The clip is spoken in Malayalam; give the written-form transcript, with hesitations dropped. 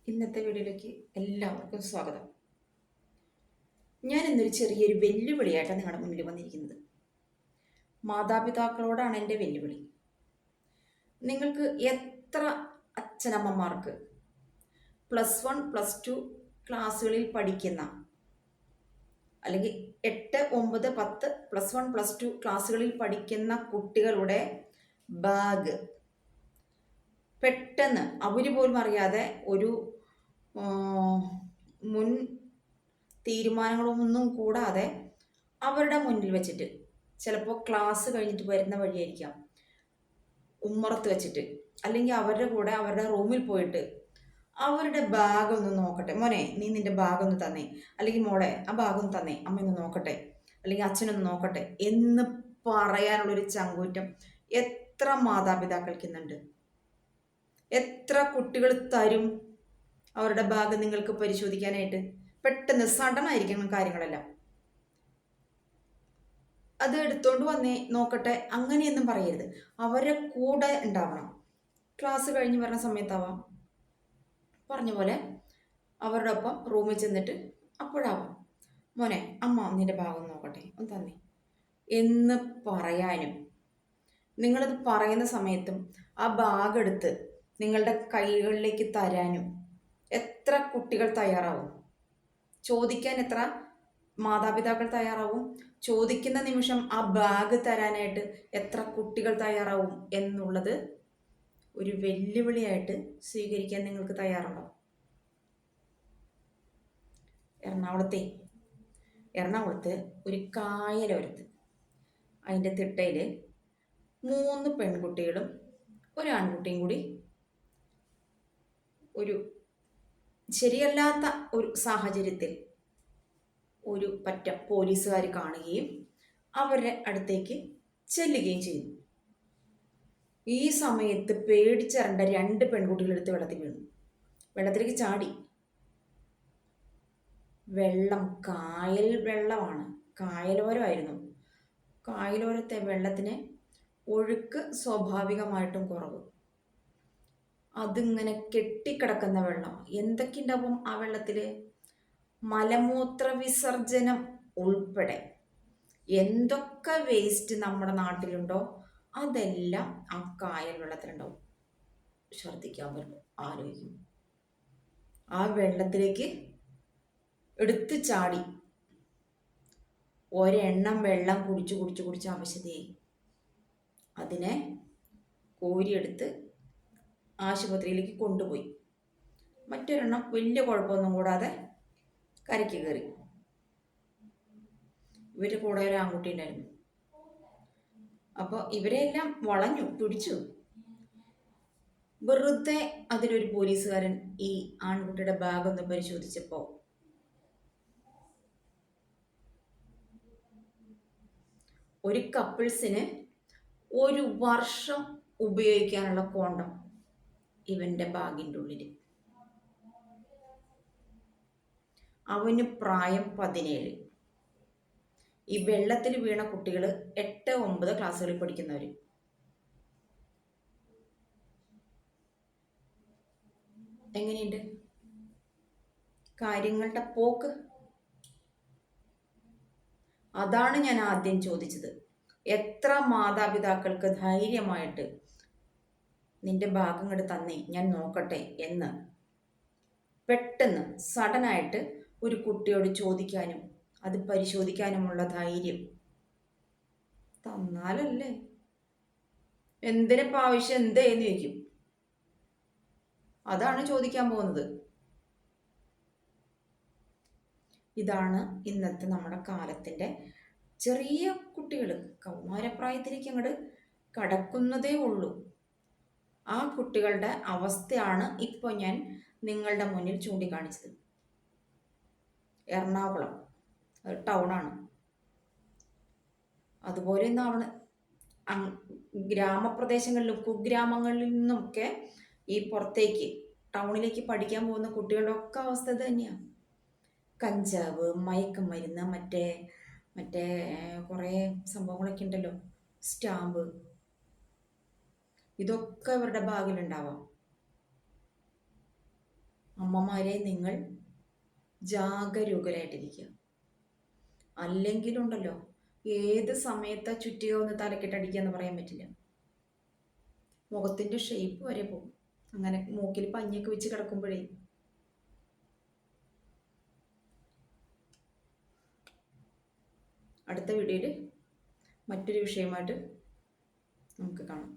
ഇന്നത്തെ വീഡിയോയിലേക്ക് എല്ലാവർക്കും സ്വാഗതം. ഞാൻ ഇന്നൊരു ചെറിയൊരു വെല്ലുവിളിയായിട്ടാണ് നിങ്ങളുടെ മുന്നിൽ വന്നിരിക്കുന്നത്. മാതാപിതാക്കളോടാണ് എൻ്റെ വെല്ലുവിളി. നിങ്ങൾക്ക് എത്ര അച്ഛനമ്മമാർക്ക് +1 +2 ക്ലാസ്സുകളിൽ പഠിക്കുന്ന, അല്ലെങ്കിൽ 8, 9, 10 +1 +2 ക്ലാസ്സുകളിൽ പഠിക്കുന്ന കുട്ടികളുടെ ബാഗ് പെട്ടെന്ന് അവർ പോലും അറിയാതെ ഒരു മുൻ തീരുമാനങ്ങളൊന്നും കൂടാതെ അവരുടെ മുന്നിൽ വെച്ചിട്ട്, ചിലപ്പോൾ ക്ലാസ് കഴിഞ്ഞിട്ട് വരുന്ന വഴിയായിരിക്കാം, ഉമ്മറത്ത് വെച്ചിട്ട്, അല്ലെങ്കിൽ അവരുടെ കൂടെ അവരുടെ റൂമിൽ പോയിട്ട് അവരുടെ ബാഗ് ഒന്ന് നോക്കട്ടെ, മോനെ നീ നിന്റെ ബാഗ് ഒന്ന് തന്നേ, അല്ലെങ്കിൽ മോളെ ആ ബാഗ് ഒന്ന് തന്നേ, അമ്മ ഒന്ന് നോക്കട്ടെ, അല്ലെങ്കിൽ അച്ഛനൊന്ന് നോക്കട്ടെ എന്ന് പറയാനുള്ളൊരു ചങ്കൂറ്റം എത്ര മാതാപിതാക്കൾക്ക് ഇന്നുണ്ട്? എത്ര കുട്ടികൾ തരും അവരുടെ ബാഗ് നിങ്ങൾക്ക് പരിശോധിക്കാനായിട്ട്? പെട്ടെന്ന് സഡൻ ആയിരിക്കണം കാര്യങ്ങളെല്ലാം. അത് എടുത്തോണ്ട് വന്നേ നോക്കട്ടെ അങ്ങനെയൊന്നും പറയരുത്. അവരെ കൂടെ ഉണ്ടാവണം. ക്ലാസ് കഴിഞ്ഞ് വരുന്ന സമയത്താവാം, പറഞ്ഞ പോലെ അവരുടെ ഒപ്പം റൂമിൽ ചെന്നിട്ട് അപ്പോഴാവാം, മോനെ അമ്മ നിന്റെ ഭാഗം നോക്കട്ടെ ഒന്ന് തന്നെ എന്ന് പറയാനും, നിങ്ങളത് പറയുന്ന സമയത്തും ആ ബാഗ് എടുത്ത് നിങ്ങളുടെ കൈകളിലേക്ക് തരാനും എത്ര കുട്ടികൾ തയ്യാറാവും? ചോദിക്കാൻ എത്ര മാതാപിതാക്കൾ തയ്യാറാവും? ചോദിക്കുന്ന നിമിഷം ആ ബാഗ് തരാനായിട്ട് എത്ര കുട്ടികൾ തയ്യാറാവും എന്നുള്ളത് ഒരു വെല്ലുവിളിയായിട്ട് സ്വീകരിക്കാൻ നിങ്ങൾക്ക് തയ്യാറുണ്ടോ? എറണാകുളത്ത് ഒരു കായലോരത്ത്, അതിൻ്റെ തിട്ടയിൽ 3 പെൺകുട്ടികളും ഒരു ആൺകുട്ടിയും കൂടി ഒരു ശരിയല്ലാത്ത ഒരു സാഹചര്യത്തിൽ ഒരു പറ്റ പോലീസുകാർ കാണുകയും അവരുടെ അടുത്തേക്ക് ചെല്ലുകയും ചെയ്തു. ഈ സമയത്ത് പേടിച്ചറണ്ട 2 പെൺകുട്ടികളെടുത്ത് വെള്ളത്തിൽ വീണു, വെള്ളത്തിലേക്ക് ചാടി. വെള്ളം കായൽ വെള്ളമാണ്, കായലോരമായിരുന്നു. കായലോരത്തെ വെള്ളത്തിന് ഒഴുക്ക് സ്വാഭാവികമായിട്ടും കുറവ്. അതിങ്ങനെ കെട്ടിക്കിടക്കുന്ന വെള്ളം, എന്തൊക്കെ ഉണ്ടാവും ആ വെള്ളത്തിൽ? മലമൂത്ര വിസർജനം ഉൾപ്പെടെ എന്തൊക്കെ വേസ്റ്റ് നമ്മുടെ നാട്ടിലുണ്ടോ അതെല്ലാം ആ കായൽ വെള്ളത്തിലുണ്ടാവും. ഛർദ്ദിക്കാൻ വരുമ്പോൾ ആലോചിക്കും. ആ വെള്ളത്തിലേക്ക് എടുത്ത് ചാടി ഒരെണ്ണം വെള്ളം കുടിച്ച് കുടിച്ച് കുടിച്ച് ആവശ്യതയായി. അതിനെ കോരിയെടുത്ത് ആശുപത്രിയിലേക്ക് കൊണ്ടുപോയി. മറ്റൊരെണ്ണം വലിയ കുഴപ്പമൊന്നും കൂടാതെ കരയ്ക്ക് കയറി. ഇവരുടെ കൂടെ ഒരു ആൺകുട്ടി ഉണ്ടായിരുന്നു. അപ്പോൾ ഇവരെല്ലാം വളഞ്ഞു പിടിച്ചു. വെറുതെ അതിലൊരു പോലീസുകാരൻ ഈ ആൺകുട്ടിയുടെ ബാഗ് ഒന്ന് പരിശോധിച്ചപ്പോൾ ഒരു കപ്പിൾസിന് 1 വർഷം ഉപയോഗിക്കാനുള്ള കോണ്ടം ഇവന്റെ ബാഗിൻ്റെ ഉള്ളിൽ. അവന് പ്രായം 17. ഈ വെള്ളത്തിൽ വീണ കുട്ടികൾ 8, 9 ക്ലാസ്സുകളിൽ പഠിക്കുന്നവർ. എങ്ങനെയുണ്ട് കാര്യങ്ങളുടെ പോക്ക്? അതാണ് ഞാൻ ആദ്യം ചോദിച്ചത്. എത്ര മാതാപിതാക്കൾക്ക് ധൈര്യമായിട്ട് നിന്റെ ഭാഗം കണ്ട് തന്നേ ഞാൻ നോക്കട്ടെ എന്ന് പെട്ടെന്ന് സഡനായിട്ട് ഒരു കുട്ടിയോട് ചോദിക്കാനും അത് പരിശോധിക്കാനുമുള്ള ധൈര്യം? തന്നാലല്ലേ, എന്തിനിപ്പോൾ ആവശ്യം, എന്തേന്ന് ചോദിക്കും. അതാണ് ചോദിക്കാൻ പോകുന്നത്. ഇതാണ് ഇന്നത്തെ നമ്മുടെ കാലത്തിൻ്റെ ചെറിയ കുട്ടികൾ, കൗമാരപ്രായത്തിലേക്ക് അങ്ങോട്ട് കടക്കുന്നതേ ഉള്ളൂ. ആ കുട്ടികളുടെ അവസ്ഥയാണ് ഇപ്പോൾ ഞാൻ നിങ്ങളുടെ മുന്നിൽ ചൂണ്ടിക്കാണിച്ചത്. എറണാകുളം ടൗണാണ്. അതുപോലെ ഒന്നാവണം ഗ്രാമപ്രദേശങ്ങളിലും കുഗ്രാമങ്ങളിൽ നിന്നൊക്കെ ഈ പുറത്തേക്ക് ടൗണിലേക്ക് പഠിക്കാൻ പോകുന്ന കുട്ടികളുടെ ഒക്കെ അവസ്ഥ തന്നെയാണ്. കഞ്ചാവ്, മയക്കുമരുന്ന്, മറ്റേ കുറേ സംഭവങ്ങളൊക്കെ ഉണ്ടല്ലോ, സ്റ്റാമ്പ്, ഇതൊക്കെ അവരുടെ ബാഗിലുണ്ടാവാം. അമ്മമാരെ നിങ്ങൾ ജാഗരൂകരായിട്ടിരിക്കുക. അല്ലെങ്കിലുണ്ടല്ലോ, ഏത് സമയത്താ ചുറ്റിക ഒന്ന് തലക്കെട്ടടിക്കുക എന്ന് പറയാൻ പറ്റില്ല. മുഖത്തിൻ്റെ ഷേപ്പ് വരെ പോകും. അങ്ങനെ മൂക്കിൽ പഞ്ഞിയൊക്കെ വെച്ച് കിടക്കുമ്പോഴേ. അടുത്ത വീഡിയോയിൽ മറ്റൊരു വിഷയമായിട്ട് നമുക്ക് കാണാം.